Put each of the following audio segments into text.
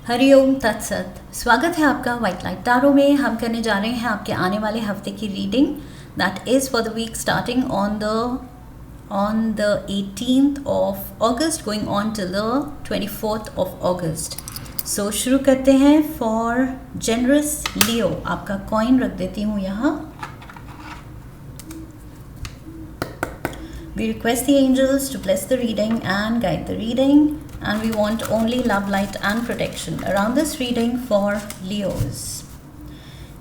हरिओम तत्सत। स्वागत है आपका वाइट लाइट टारो में। हम करने जा रहे हैं आपके आने वाले हफ्ते की reading that is for the week starting on the 18th of August going on till the 24th of August. So शुरू करते हैं। फॉर जेनरस लियो आपका कॉइन रख देती हूँ यहाँ। We request the angels to bless the reading and guide the reading, and we want only love, light and protection around this reading for Leos.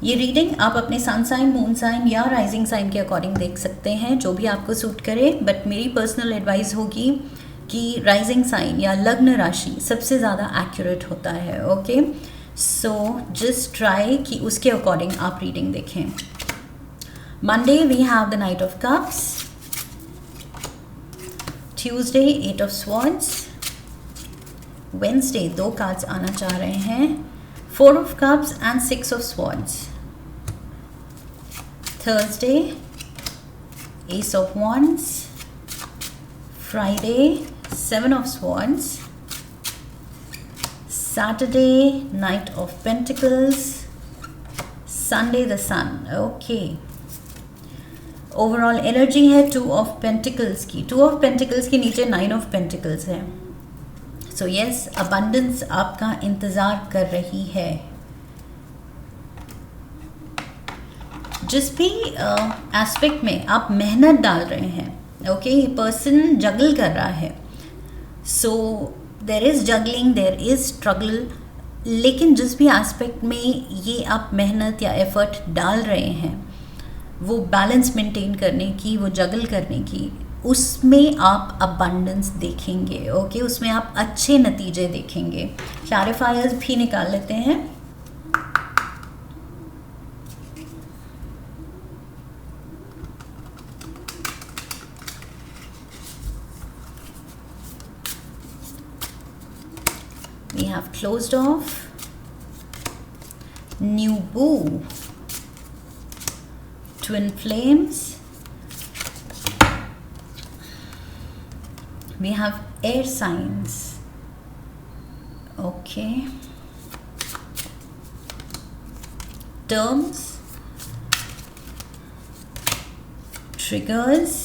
ये reading आप अपने सन साइन, मून साइन या rising sign के according देख सकते हैं, जो भी आपको सूट करे। बट मेरी पर्सनल एडवाइस होगी कि राइजिंग साइन या लग्न राशि सबसे ज़्यादा एक्यूरेट होता है। ओके, सो जस्ट ट्राई कि उसके अकॉर्डिंग आप रीडिंग देखें। Monday we have the knight of cups, Tuesday 8 of Swords, Wednesday दो कार्ड्स आना चाह रहे हैं, 4 of Cups and 6 of Swords, Thursday Ace of Wands, Friday 7 of Swords, Saturday Knight of Pentacles, Sunday the Sun। Okay, overall energy है 2 of pentacles की। 2 of pentacles के नीचे 9 of pentacles है। सो यस, अबंडेंस आपका इंतज़ार कर रही है। जिस भी एस्पेक्ट में आप मेहनत डाल रहे हैं, ओके, ये पर्सन जगल कर रहा है। So there is juggling, there is struggle, लेकिन जिस भी एस्पेक्ट में ये आप मेहनत या एफर्ट डाल रहे हैं, वो बैलेंस मेंटेन करने की, वो जगल करने की, उसमें आप अबंडेंस देखेंगे। ओके, उसमें आप अच्छे नतीजे देखेंगे। क्लैरिफायर्स भी निकाल लेते हैं। We have closed off, new boo, twin flames, we have air signs, okay, terms, triggers,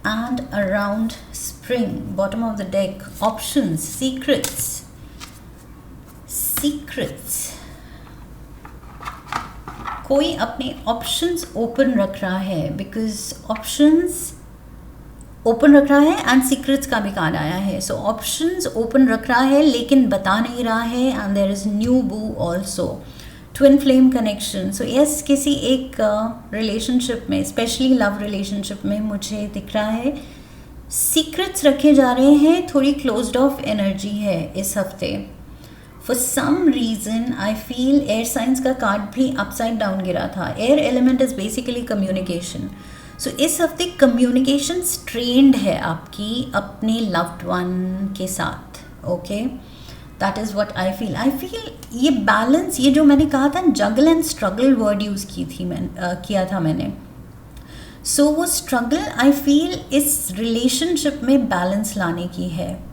and around spring, bottom of the deck, options, secrets। कोई अपने ऑप्शंस ओपन रख रहा है, बिकॉज ऑप्शंस ओपन रख रहा है एंड सीक्रेट्स का भी कार्ड आया है। सो ऑप्शंस ओपन रख रहा है लेकिन बता नहीं रहा है। एंड देयर इज़ न्यू बू also, twin flame connection. So yes, किसी एक रिलेशनशिप में, स्पेशली लव रिलेशनशिप में मुझे दिख रहा है सीक्रेट्स रखे जा रहे हैं। थोड़ी क्लोज्ड ऑफ एनर्जी है इस हफ्ते। For some reason I feel air signs का कार्ड भी अपसाइड डाउन गिरा था। Air element is basically communication. So इस हफ्ते कम्युनिकेशन स्ट्रेंड है आपकी अपने लव्ड वन के साथ। Okay, that is what I feel. ये बैलेंस, ये जो मैंने कहा था जगल एंड स्ट्रगल वर्ड यूज़ किया था मैंने। सो वो स्ट्रगल आई फील इस रिलेशनशिप में बैलेंस लाने की है।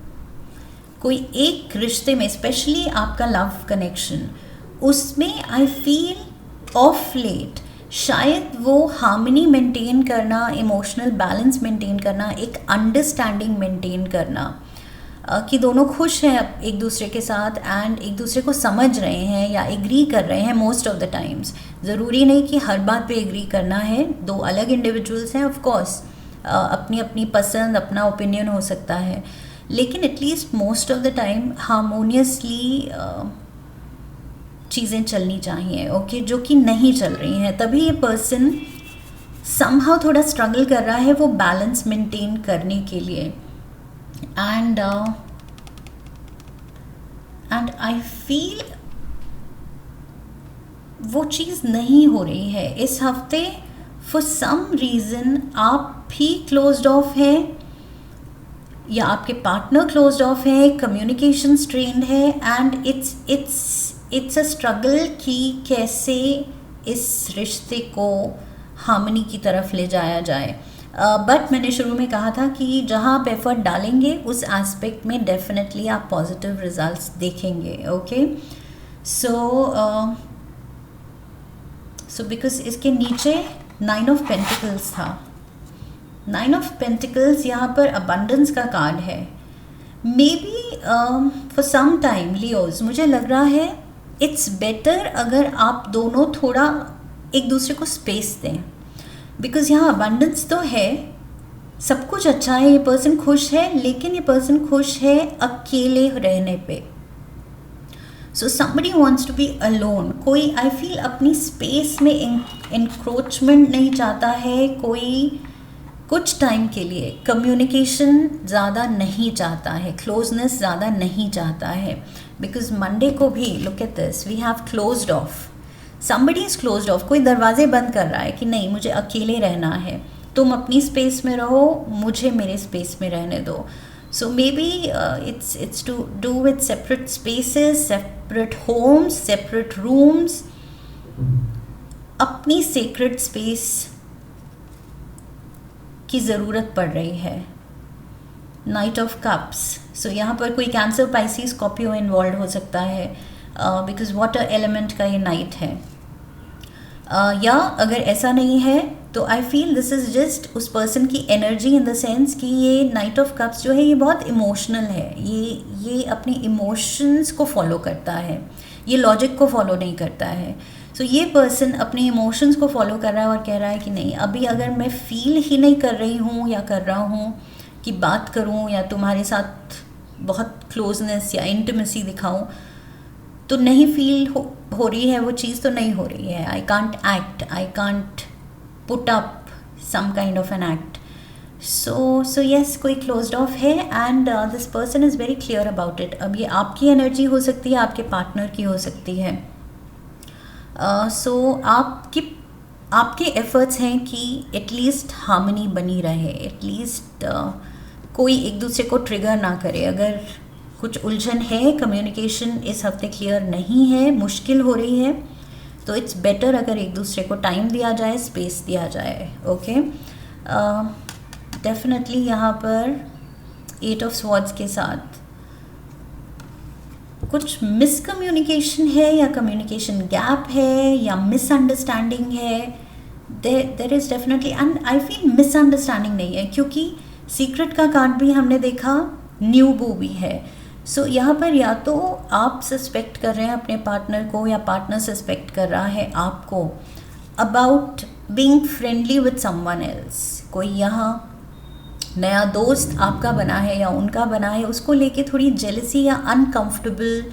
कोई एक रिश्ते में, स्पेशली आपका लव कनेक्शन, उसमें आई फील ऑफ लेट शायद वो हार्मनी मेंटेन करना, इमोशनल बैलेंस मेंटेन करना, एक अंडरस्टैंडिंग मेंटेन करना, कि दोनों खुश हैं एक दूसरे के साथ एंड एक दूसरे को समझ रहे हैं या एग्री कर रहे हैं मोस्ट ऑफ द टाइम्स। ज़रूरी नहीं कि हर बात पे एग्री करना है। दो अलग इंडिविजुअल्स हैं, ऑफ कोर्स अपनी अपनी पसंद, अपना ओपिनियन हो सकता है, लेकिन at least most of the time harmoniously चीज़ें चलनी चाहिए। ओके, जो कि नहीं चल रही हैं, तभी ये पर्सन समहाउ थोड़ा स्ट्रगल कर रहा है वो बैलेंस मेंटेन करने के लिए। एंड आई फील वो चीज़ नहीं हो रही है इस हफ्ते। फॉर सम रीज़न आप भी क्लोज्ड ऑफ है या आपके पार्टनर क्लोज्ड ऑफ है, कम्युनिकेशन स्ट्रेन्ड है एंड इट्स अ स्ट्रगल कि कैसे इस रिश्ते को हार्मनी की तरफ ले जाया जाए। बट मैंने शुरू में कहा था कि जहाँ आप एफर्ट डालेंगे उस एस्पेक्ट में डेफिनेटली आप पॉजिटिव रिजल्ट्स देखेंगे. ओके, सो बिकॉज इसके नीचे 9 ऑफ पेंटिकल्स था. 9 ऑफ पेंटिकल्स यहाँ पर अबंडेंस का कार्ड है. Maybe for some time Leos, मुझे लग रहा है इट्स बेटर अगर आप दोनों थोड़ा एक दूसरे को स्पेस दें. बिकॉज यहाँ अबंडेंस तो है, सब कुछ अच्छा है, ये पर्सन खुश है, लेकिन ये पर्सन खुश है अकेले रहने पे. सो somebody wants to be alone. कोई आई फील अपनी स्पेस में इंक्रोचमेंट नहीं चाहता है. कोई कुछ टाइम के लिए कम्युनिकेशन ज़्यादा नहीं चाहता है, क्लोजनेस ज़्यादा नहीं चाहता है. बिकॉज मंडे को भी look at this, we have closed off. somebody is closed off. कोई दरवाजे बंद कर रहा है कि नहीं मुझे अकेले रहना है, तुम अपनी स्पेस में रहो, मुझे मेरे स्पेस में रहने दो. So maybe it's to do with separate spaces, separate homes, separate rooms. अपनी sacred space की ज़रूरत पड़ रही है. Knight of Cups. So यहाँ पर कोई कैंसर, पाइसिस, स्कॉर्पियो इन्वॉल्व हो सकता है बिकॉज वाटर एलिमेंट का ये नाइट है. या अगर ऐसा नहीं है तो I feel this is just उस पर्सन की एनर्जी इन द सेंस कि ये नाइट ऑफ कप्स जो है ये बहुत इमोशनल है. ये अपने इमोशंस को फॉलो करता है, ये लॉजिक को फॉलो नहीं करता है. सो ये पर्सन अपने इमोशंस को फॉलो कर रहा है और कह रहा है कि नहीं, अभी अगर मैं फील ही नहीं कर रही हूँ या कर रहा हूँ कि बात करूँ या तुम्हारे साथ बहुत क्लोजनेस या इंटीमेसी दिखाऊँ, तो नहीं फील हो रही है वो चीज़, तो नहीं हो रही है. I can't act, I can't put up some kind of an act. So yes, कोई क्लोज्ड ऑफ है and this person is very clear about it. अब ये आपकी एनर्जी हो सकती है, आपके पार्टनर की हो सकती है. सो आपके एफर्ट्स हैं कि एटलीस्ट हार्मनी बनी रहे, एटलीस्ट कोई एक दूसरे को ट्रिगर ना करे. अगर कुछ उलझन है, कम्युनिकेशन इस हफ्ते क्लियर नहीं है, मुश्किल हो रही है, तो इट्स बेटर अगर एक दूसरे को टाइम दिया जाए, स्पेस दिया जाए. ओके, डेफिनेटली यहाँ पर 8 ऑफ स्वॉर्ड्स के साथ कुछ मिसकम्युनिकेशन है या कम्युनिकेशन गैप है या मिसअंडरस्टैंडिंग है. There is definitely, and I feel misunderstanding नहीं है क्योंकि सीक्रेट का कार्ड भी हमने देखा, न्यू बू भी है. सो यहाँ पर या तो आप सस्पेक्ट कर रहे हैं अपने पार्टनर को या पार्टनर सस्पेक्ट कर रहा है आपको about being friendly with someone else. कोई यहाँ नया दोस्त आपका बना है या उनका बना है, उसको लेके थोड़ी जेलसी या अनकंफर्टेबल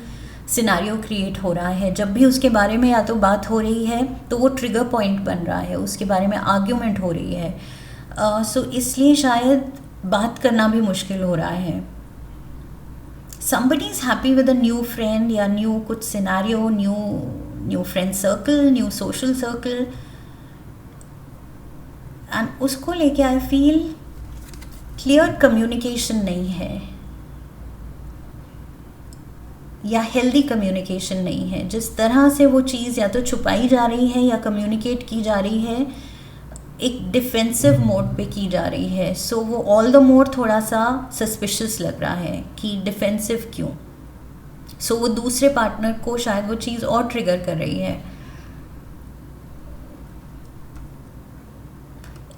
सिनारियो क्रिएट हो रहा है. जब भी उसके बारे में या तो बात हो रही है तो वो ट्रिगर पॉइंट बन रहा है, उसके बारे में आर्ग्यूमेंट हो रही है. सो इसलिए शायद बात करना भी मुश्किल हो रहा है. somebody is happy with a new friend या new कुछ scenario, new friend circle, new social circle, and उसको लेके I feel clear communication नहीं है या हेल्दी कम्युनिकेशन नहीं है. जिस तरह से वो चीज़ या तो छुपाई जा रही है या कम्युनिकेट की जा रही है, एक डिफेंसिव मोड पे की जा रही है. सो वो ऑल द मोर थोड़ा सा सस्पिशियस लग रहा है कि डिफेंसिव क्यों. सो वो दूसरे पार्टनर को शायद वो चीज़ और ट्रिगर कर रही है.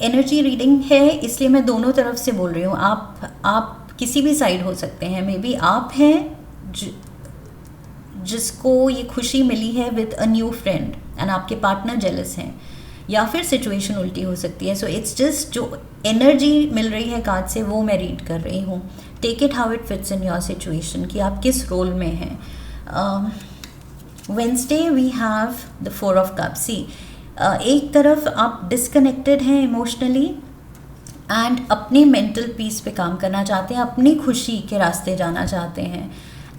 एनर्जी रीडिंग है इसलिए मैं दोनों तरफ से बोल रही हूँ. आप किसी भी साइड हो सकते हैं. मे बी आप हैं जिसको ये खुशी मिली है with a new friend and आपके पार्टनर जेलस हैं, या फिर सिचुएशन उल्टी हो सकती है. सो इट्स जस्ट जो एनर्जी मिल रही है कार्ड से वो मैं रीड कर रही हूँ. Take it how it fits in your situation कि आप किस रोल में हैं. Wednesday we have the 4 of cups. See एक तरफ आप डिसकनेक्टेड हैं इमोशनली एंड अपने मेंटल पीस पे काम करना चाहते हैं, अपनी खुशी के रास्ते जाना चाहते हैं.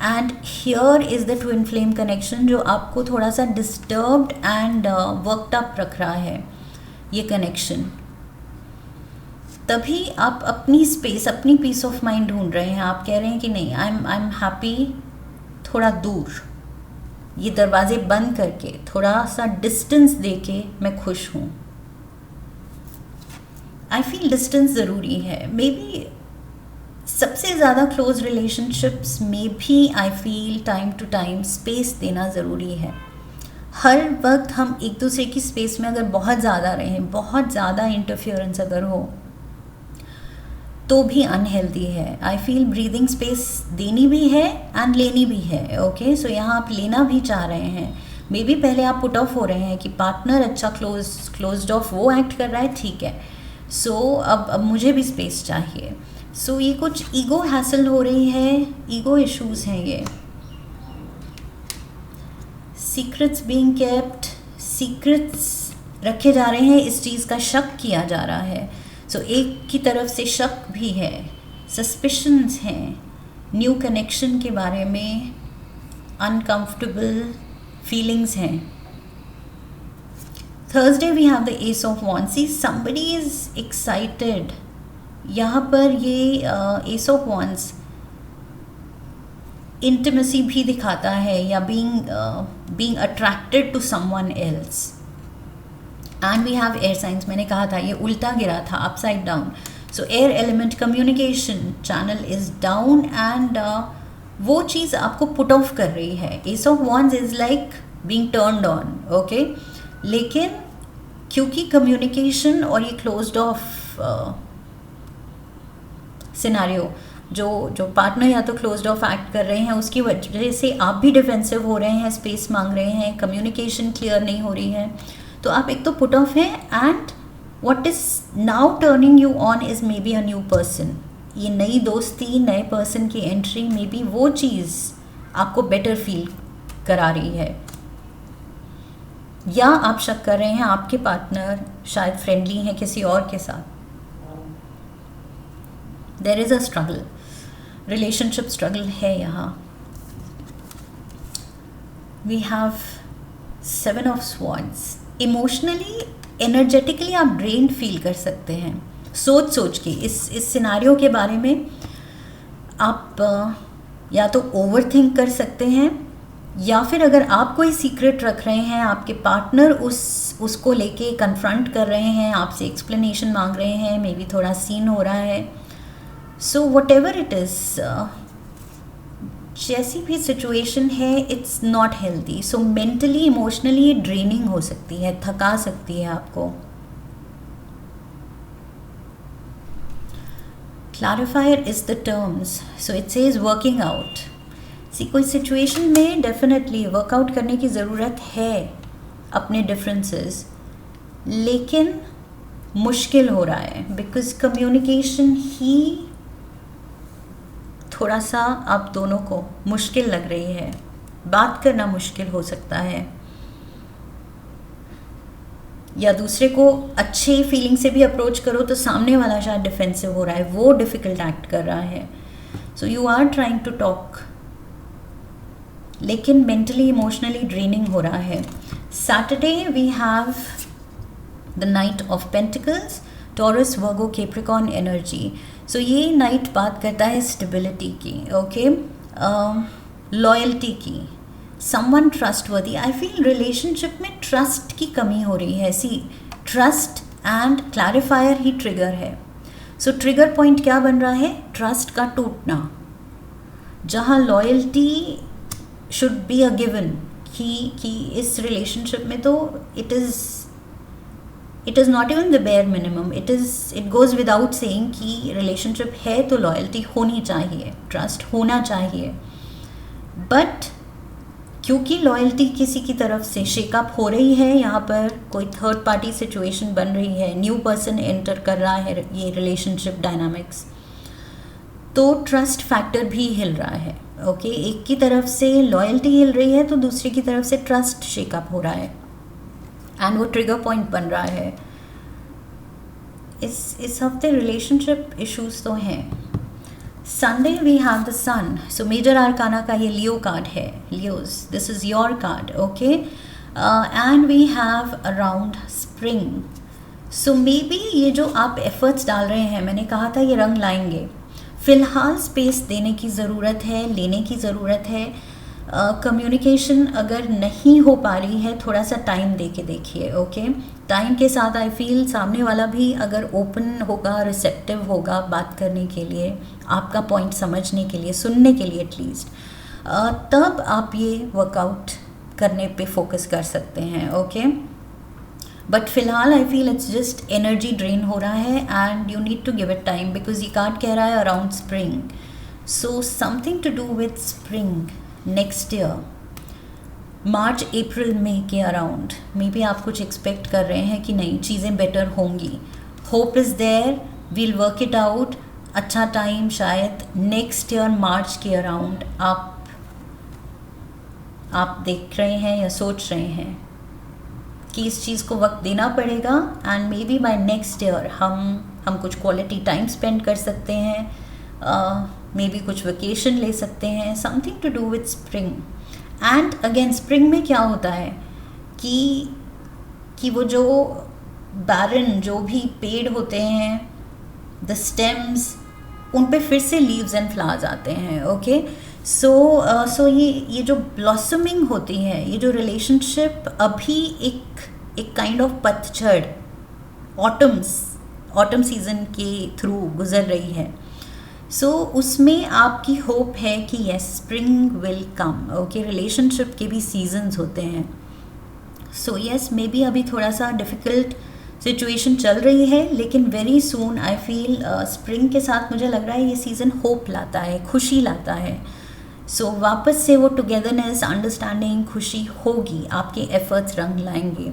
And here is the twin flame connection जो आपको थोड़ा सा डिस्टर्ब्ड एंड वर्कड अप रख रहा है. ये कनेक्शन तभी आप अपनी स्पेस, अपनी पीस ऑफ माइंड ढूंढ रहे हैं. आप कह रहे हैं कि नहीं, आई एम हैप्पी थोड़ा दूर, ये दरवाजे बंद करके थोड़ा सा डिस्टेंस देके मैं खुश हूँ. आई फील डिस्टेंस ज़रूरी है। मे बी सबसे ज़्यादा क्लोज रिलेशनशिप्स में भी I feel time to time space देना ज़रूरी है। हर वक्त हम एक दूसरे की स्पेस में अगर बहुत ज़्यादा रहें, बहुत ज़्यादा इंटरफियरेंस अगर हो, तो भी अनहेल्दी है। आई फील ब्रीदिंग स्पेस देनी भी है एंड लेनी भी है। ओके, सो यहाँ आप लेना भी चाह रहे हैं, मे बी पहले आप पुट ऑफ हो रहे हैं कि पार्टनर अच्छा क्लोज्ड ऑफ वो एक्ट कर रहा है, ठीक है, सो अब मुझे भी स्पेस चाहिए। सो ये कुछ ईगो हैसल हो रही है, ईगो इश्यूज हैं ये। सीक्रेट्स बीइंग केप्ट, सीक्रेट्स रखे जा रहे हैं, इस चीज़ का शक किया जा रहा है। सो एक की तरफ से शक भी है, सस्पिशंस हैं, न्यू कनेक्शन के बारे में अनकंफर्टेबल फीलिंग्स हैं। Thursday we have the ace of wands, see somebody is excited. यहाँ पर ये एस ऑफ वॉन्ड्स इंटिमेसी भी दिखाता है, या being attracted to someone else. And we have air signs, मैंने कहा था ये उल्टा गिरा था, upside down. So air element communication channel is down and वो चीज़ आपको पुट ऑफ कर रही है। Ace of wands is like being turned on, okay, लेकिन क्योंकि कम्युनिकेशन और ये क्लोज्ड ऑफ सिनारियो, जो पार्टनर या तो क्लोज्ड ऑफ एक्ट कर रहे हैं, उसकी वजह से आप भी डिफेंसिव हो रहे हैं, स्पेस मांग रहे हैं, कम्युनिकेशन क्लियर नहीं हो रही है, तो आप एक तो पुट ऑफ हैं and what is now turning you on is may be a new person. ये नई दोस्ती, नए पर्सन की एंट्री, मे बी वो चीज़ आपको बेटर फील करा रही है, या आप शक कर रहे हैं आपके पार्टनर शायद फ्रेंडली हैं किसी और के साथ। There is a struggle, relationship struggle है यहाँ। We have 7 of swords, emotionally energetically आप ड्रेन्ड फील कर सकते हैं सोच के। इस सिनारियो के बारे में आप या तो ओवर थिंक कर सकते हैं, या फिर अगर आप कोई सीक्रेट रख रहे हैं, आपके पार्टनर उसको लेके कन्फ्रंट कर रहे हैं, आपसे एक्सप्लेनेशन मांग रहे हैं, मे बी थोड़ा सीन हो रहा है। So what ever it is, जैसी भी सिचुएशन है, it's not healthy. So mentally emotionally draining हो सकती है, थका सकती है आपको। Clarifier is the terms, so it says working out. कोई सिचुएशन में डेफिनेटली वर्कआउट करने की ज़रूरत है अपने डिफरेंसेस, लेकिन मुश्किल हो रहा है बिकॉज कम्युनिकेशन ही थोड़ा सा आप दोनों को मुश्किल लग रही है, बात करना मुश्किल हो सकता है, या दूसरे को अच्छे फीलिंग से भी अप्रोच करो तो सामने वाला शायद डिफेंसिव हो रहा है, वो डिफ़िकल्ट एक्ट कर रहा है। So you are trying to talk, लेकिन मेंटली इमोशनली ड्रेनिंग हो रहा है। Saturday we have the knight of pentacles, Taurus, Virgo, Capricorn energy. So ये नाइट बात करता है स्टेबिलिटी की, ओके, लॉयल्टी की, someone trustworthy. I feel relationship में ट्रस्ट की कमी हो रही है। सी, ट्रस्ट एंड क्लैरिफायर ही ट्रिगर है। सो ट्रिगर पॉइंट क्या बन रहा है? ट्रस्ट का टूटना, जहाँ loyalty should be a given कि इस रिलेशनशिप में तो it is not even the bare minimum, it goes without saying कि रिलेशनशिप है तो लॉयल्टी होनी चाहिए, ट्रस्ट होना चाहिए। बट क्योंकि लॉयल्टी किसी की तरफ से शेकअप हो रही है, यहाँ पर कोई थर्ड पार्टी सिचुएशन बन रही है, न्यू पर्सन एंटर कर रहा है ये रिलेशनशिप डायनामिक्स, तो ट्रस्ट फैक्टर भी हिल रहा है। ओके, एक की तरफ से लॉयल्टी हिल रही है तो दूसरी की तरफ से ट्रस्ट शेकअप हो रहा है, एंड वो ट्रिगर पॉइंट बन रहा है। इस हफ्ते रिलेशनशिप इश्यूज तो हैं। Sunday we have the sun, so major arcana का ये लियो कार्ड है, Leos, this is your card, okay, and we have around spring. So maybe ये जो आप एफर्ट्स डाल रहे हैं, मैंने कहा था ये रंग लाएंगे, फ़िलहाल स्पेस देने की ज़रूरत है, लेने की ज़रूरत है। कम्युनिकेशन अगर नहीं हो पा रही है, थोड़ा सा टाइम दे के देखिए, ओके। टाइम के साथ आई फील सामने वाला भी अगर ओपन होगा, रिसेप्टिव होगा बात करने के लिए, आपका पॉइंट समझने के लिए, सुनने के लिए एटलीस्ट, तब आप ये वर्कआउट करने पे फोकस कर सकते हैं, ओके। बट फिलहाल I feel it's just energy drain हो रहा है and you need to give it time, because ये कार्ड कह रहा है around spring, so something to do with spring next year, March April May के अराउंड मे बी आप कुछ एक्सपेक्ट कर रहे हैं कि नहीं चीज़ें बेटर होंगी, hope is there, we'll work it out. अच्छा टाइम शायद नेक्स्ट ईयर मार्च के अराउंड आप देख रहे हैं या सोच रहे हैं कि इस चीज़ को वक्त देना पड़ेगा and maybe by next year हम कुछ क्वालिटी टाइम स्पेंड कर सकते हैं, मे बी कुछ वेकेशन ले सकते हैं, something to do with spring. And again spring में क्या होता है कि वो जो बैरन जो भी पेड़ होते हैं, द स्टेम्स, उन पे फिर से लीव्स एंड फ्लावर्स आते हैं, ओके। सो ये जो ब्लॉसमिंग होती है, ये जो रिलेशनशिप अभी एक काइंड ऑफ पतझड़, ऑटम सीजन के थ्रू गुजर रही है, सो उसमें आपकी होप है कि yes spring will come, okay. Relationship के भी सीजन्स होते हैं, सो यस मे बी अभी थोड़ा सा डिफ़िकल्ट सिचुएशन चल रही है, लेकिन very soon I feel spring के साथ मुझे लग रहा है ये सीज़न होप लाता है, खुशी लाता है। सो वापस से वो टुगेदरनेस, अंडरस्टैंडिंग, खुशी होगी, आपके एफर्ट्स रंग लाएंगे।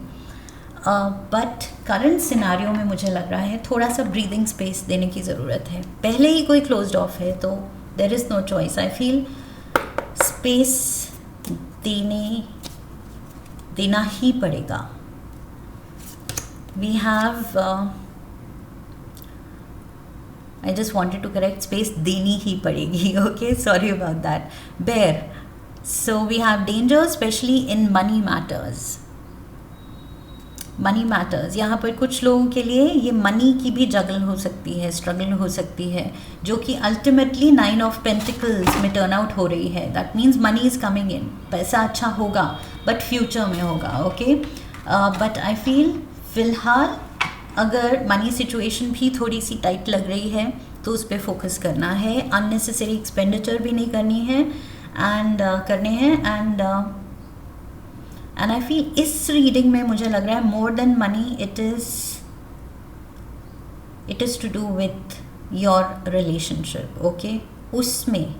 बट करंट सिनारियो में मुझे लग रहा है थोड़ा सा ब्रीदिंग स्पेस देने की ज़रूरत है। पहले ही कोई क्लोज्ड ऑफ है तो there is no choice, I feel space देना ही पड़ेगा। We have I just wanted to correct, space देनी ही पड़ेगी, okay, sorry about that. Bear, so we have danger especially in money matters. Money matters, यहाँ पर कुछ लोगों के लिए ये मनी की भी जगल हो सकती है, स्ट्रगल हो सकती है, जो कि अल्टीमेटली 9 ऑफ पेंटिकल्स में टर्न आउट हो रही है। That means money is coming in, पैसा अच्छा होगा बट फ्यूचर में होगा, ओके। बट आई फील फ़िलहाल अगर मनी सिचुएशन भी थोड़ी सी टाइट लग रही है तो उस पर फोकस करना है, अननेसेसरी एक्सपेंडिचर भी नहीं करनी है एंड करने हैं। एंड आई फील इस रीडिंग में मुझे लग रहा है more than money it is to do with your relationship, okay. उसमें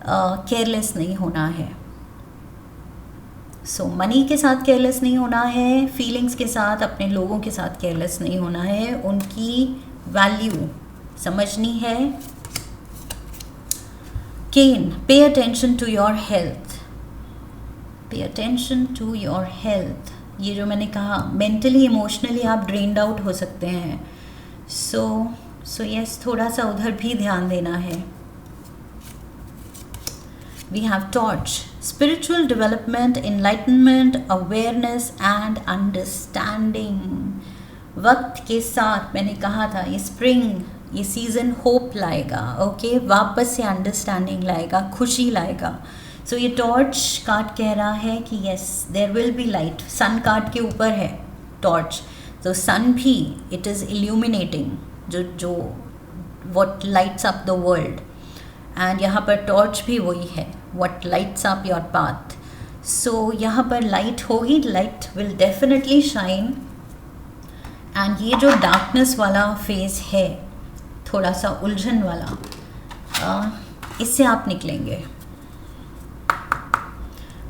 केयरलेस नहीं होना है। सो मनी के साथ केयरलेस नहीं होना है, फीलिंग्स के साथ, अपने लोगों के साथ केयरलेस नहीं होना है, उनकी वैल्यू समझनी है। केन, pay attention to your health, pay attention to your health. ये जो मैंने कहा मेंटली इमोशनली आप ड्रेन्ड आउट हो सकते हैं, सो यस थोड़ा सा उधर भी ध्यान देना है। We have torch, spiritual development, enlightenment, awareness and understanding. वक्त के साथ मैंने कहा था ये स्प्रिंग, ये सीज़न होप लाएगा, ओके, वापस से अंडरस्टैंडिंग लाएगा, खुशी लाएगा। सो ये टॉर्च कार्ड कह रहा है कि yes there will be light. Sun card के ऊपर है टॉर्च, तो सन भी इट इज़ इल्यूमिनेटिंग, जो what lights up the world, and यहाँ पर टॉर्च भी वही है, what lights up your path. So यहाँ पर लाइट होगी, light will definitely shine. And ये जो डार्कनेस वाला फेज़ है, थोड़ा सा उलझन वाला, इससे आप निकलेंगे।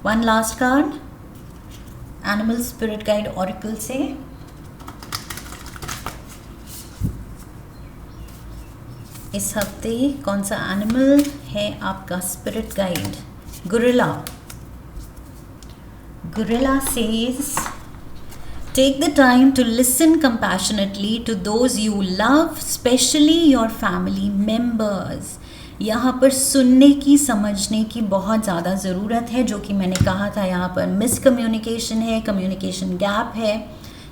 One last card animal spirit guide oracle से। इस हफ्ते कौन सा एनिमल है आपका spirit guide? Gorilla. Gorilla says take the time to listen compassionately to those you love, especially your family members. यहाँ पर सुनने की, समझने की बहुत ज़्यादा ज़रूरत है, जो कि मैंने कहा था यहाँ पर मिसकम्युनिकेशन है, कम्युनिकेशन गैप है,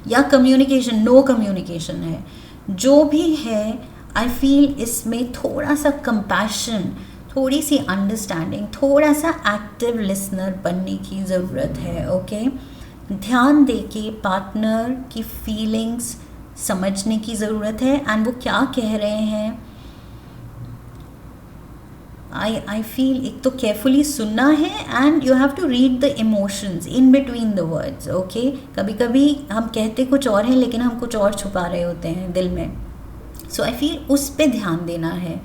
या कम्युनिकेशन नो कम्युनिकेशन है, जो भी है। आई फील इसमें थोड़ा सा कंपैशन, थोड़ी सी अंडरस्टैंडिंग, थोड़ा सा एक्टिव लिसनर बनने की ज़रूरत है। ओके, ध्यान दे के पार्टनर की फीलिंग्स समझने की ज़रूरत है एंड वो क्या कह रहे हैं। आई फील एक तो केयरफुली सुनना है and you have to read the emotions in between the words. Okay, कभी कभी हम कहते कुछ और हैं लेकिन हम कुछ और छुपा रहे होते हैं दिल में। सो आई फील उस पे ध्यान देना है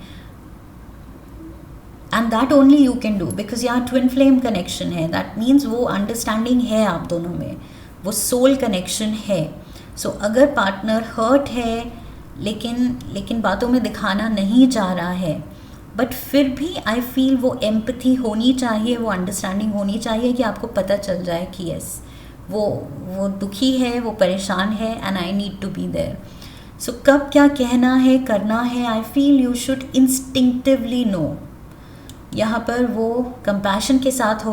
and that only you can do because यहाँ ट्विन फ्लेम कनेक्शन है। दैट मीन्स वो अंडरस्टैंडिंग है आप दोनों में, वो सोल कनेक्शन है। सो अगर पार्टनर हर्ट है लेकिन बातों में दिखाना नहीं चाह रहा है, बट फिर भी आई फील वो एम्पथी होनी चाहिए, वो अंडरस्टैंडिंग होनी चाहिए कि आपको पता चल जाए कि यस वो दुखी है, वो परेशान है and I need to be there. So कब क्या कहना है, करना है, I feel you should instinctively know. यहाँ पर वो कंपैशन के साथ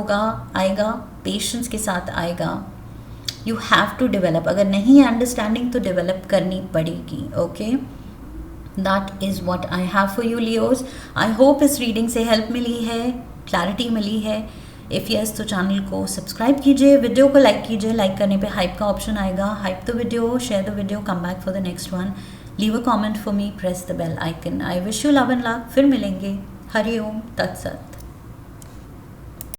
आएगा, पेशेंस के साथ आएगा। यू हैव टू डेवलप, अगर नहीं है अंडरस्टैंडिंग तो डेवलप करनी पड़ेगी। Okay, that is what I have for you Leos. I hope इस रीडिंग से हेल्प मिली है, क्लैरिटी मिली है। इफ़ यस तो चैनल को सब्सक्राइब कीजिए, वीडियो को लाइक कीजिए। लाइक करने पे हाइप का ऑप्शन आएगा, hype the video, share the video, come back for the next one, leave a comment for me, press the bell icon. I wish you love and luck. फिर मिलेंगे। हरि ओम तत्सत।